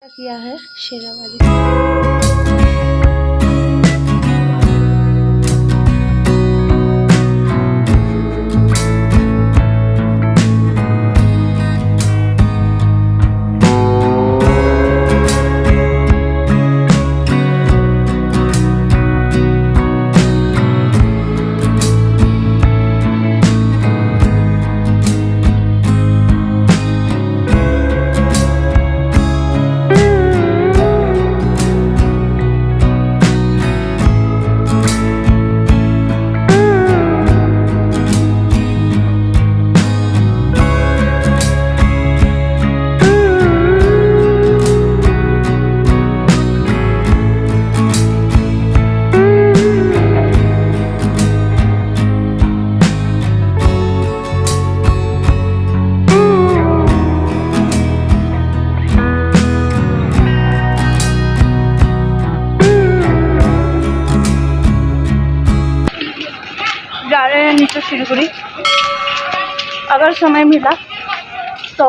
किया है शेरावाली। जा रहे हैं नीचे सिलीगुड़ी। अगर समय मिला तो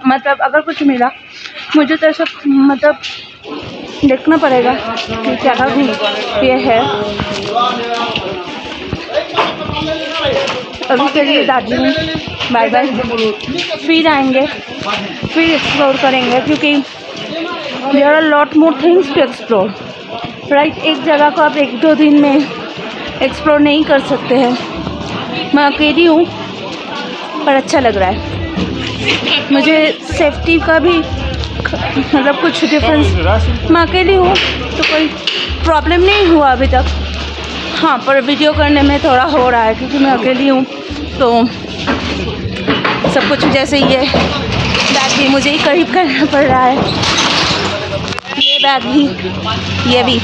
मतलब अगर कुछ मिला मुझे तो सब मतलब देखना पड़ेगा कि जगह भी ये है। अभी के लिए दार्जिलिंग बाय बाय, फिर आएंगे, फिर एक्सप्लोर करेंगे क्योंकि there are lot more things to explore, right. एक जगह को आप एक दो दिन में एक्सप्लोर नहीं कर सकते हैं। मैं अकेली हूँ पर अच्छा लग रहा है मुझे। सेफ्टी का भी मतलब कुछ डिफरेंस, मैं अकेली हूँ तो कोई प्रॉब्लम नहीं हुआ अभी तक। हाँ, पर वीडियो करने में थोड़ा हो रहा है क्योंकि मैं अकेली हूँ तो सब कुछ जैसे ये बैग भी मुझे ही करीब करना पड़ रहा है, ये बैग भी, ये भी।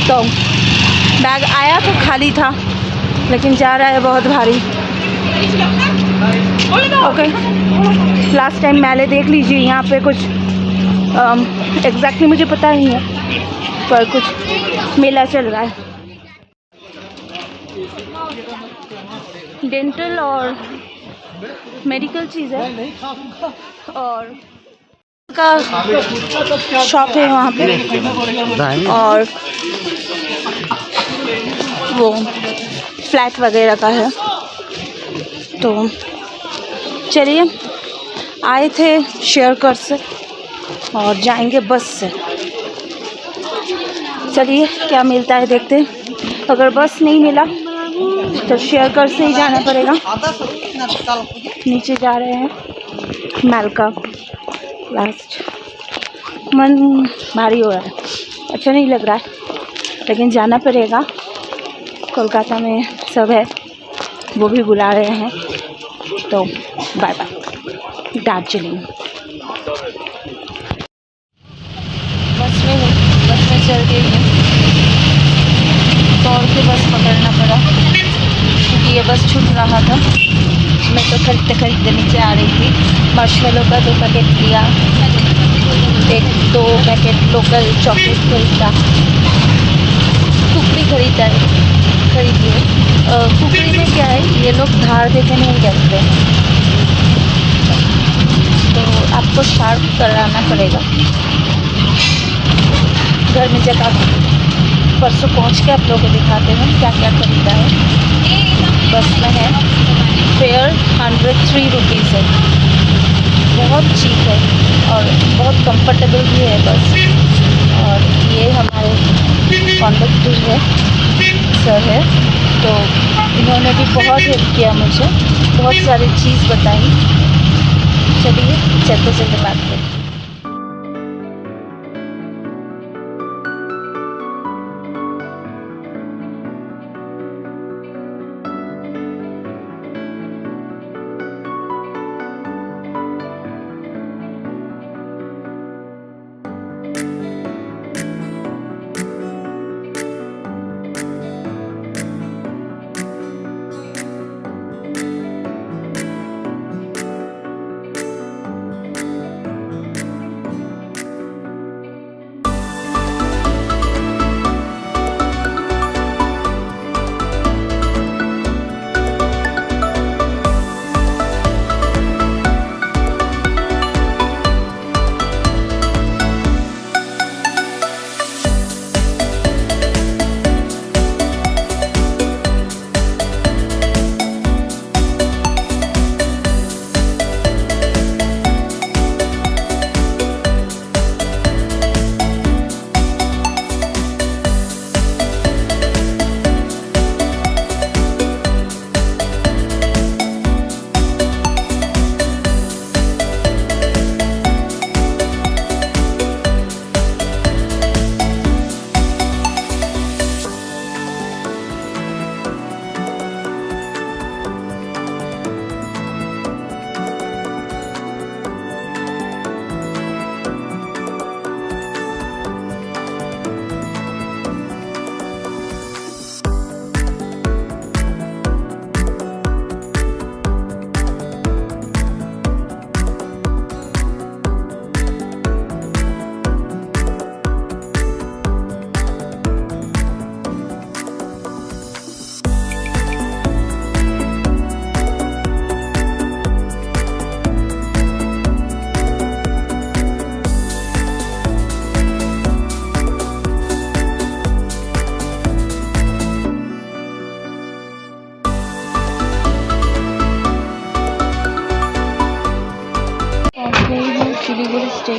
तो बैग आया तो खाली था लेकिन जा रहा है बहुत भारी। ओके, लास्ट टाइम मेले देख लीजिए। यहाँ पे कुछ एग्जैक्टली मुझे पता नहीं है पर कुछ मेला चल रहा है। डेंटल और मेडिकल चीज़ है और का शॉप है वहाँ पे, और वो फ्लैट वगैरह का है। तो चलिए, आए थे शेयर कर से और जाएंगे बस से। चलिए क्या मिलता है देखते हैं। अगर बस नहीं मिला तो शेयर कर से ही जाना पड़ेगा। नीचे जा रहे हैं मालका। लास्ट मन भारी हो रहा है, अच्छा नहीं लग रहा है लेकिन जाना पड़ेगा। कोलकाता में सब है, वो भी बुला रहे हैं। तो बाय बाय दार्जिलिंग। बस में हूँ, बस में चल गई हूँ। दौड़ के बस पकड़ना पड़ा क्योंकि ये बस छूट रहा था। मैं तो खरीदते खरीदते नीचे आ रही थी। मार्शमेलो का 2 पैकेट लिया, 1-2 पैकेट लोकल चॉकलेट खरीदा, कुकरी खरीदी है। कुकरी में क्या है, ये लोग धार देके नहीं कहते हैं तो आपको शार्प कराना पड़ेगा। घर में जगह परसों पहुँच के आप लोगों को दिखाते हैं क्या क्या खरीदा है। बस में है, फेयर 103 रुपीज़ है, बहुत चीप है और बहुत कंफर्टेबल भी है बस। और ये हमारे कंडक्टर है, सर है, तो इन्होंने भी बहुत हेल्प किया मुझे, बहुत सारी चीज़ बताई। चलिए चलते चलते बात करते हैं।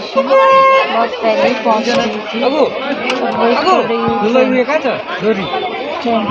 स्टेशन बहुत पहले ही पहुंच गई थी। वेट कर रही हूँ ट्रेन।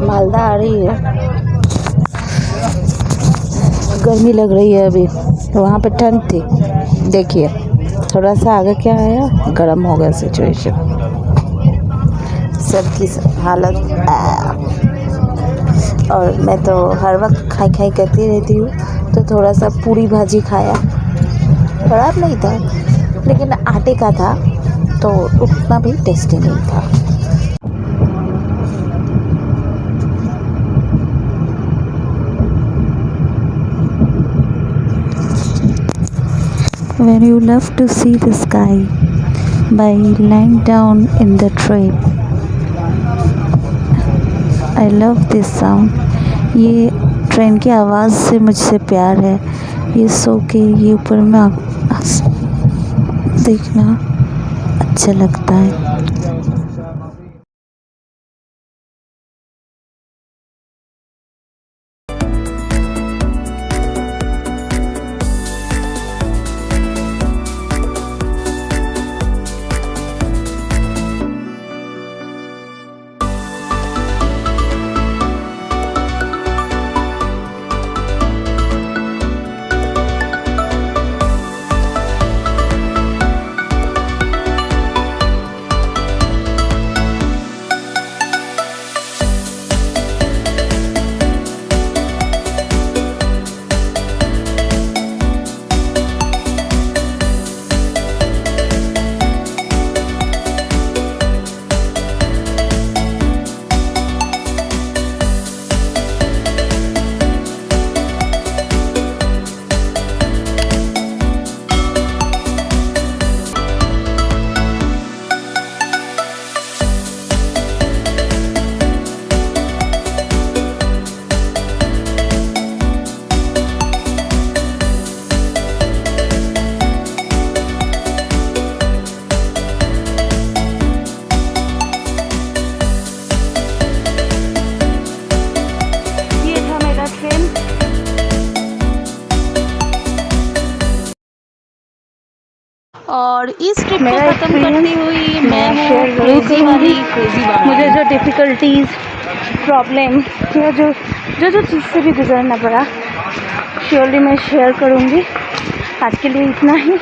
मालदा आ रही है, गर्मी लग रही है अभी, वहाँ पे ठंड थी। देखिए थोड़ा सा आगे क्या आया, गर्म हो गया सिचुएशन, सबकी हालत। और मैं तो हर वक्त खाई खाई करती रहती हूँ, तो थोड़ा सा पूरी भाजी खाया, खराब नहीं था लेकिन आटे का था तो उतना भी टेस्टी नहीं था। When you love to see the sky by lying down in the train, I love this sound. ये ट्रेन की आवाज़ से मुझसे प्यार है। ये सो के ये ऊपर में देखना अच्छा लगता है। और इस ट्रिप को ख़त्म करती हुई मैं हूँ क्रेज़ीवाली। मुझे जो डिफ़िकल्टीज़, प्रॉब्लम या जो चीज़ से भी गुजरना पड़ा, श्योरली मैं शेयर करूँगी। आज के लिए इतना ही।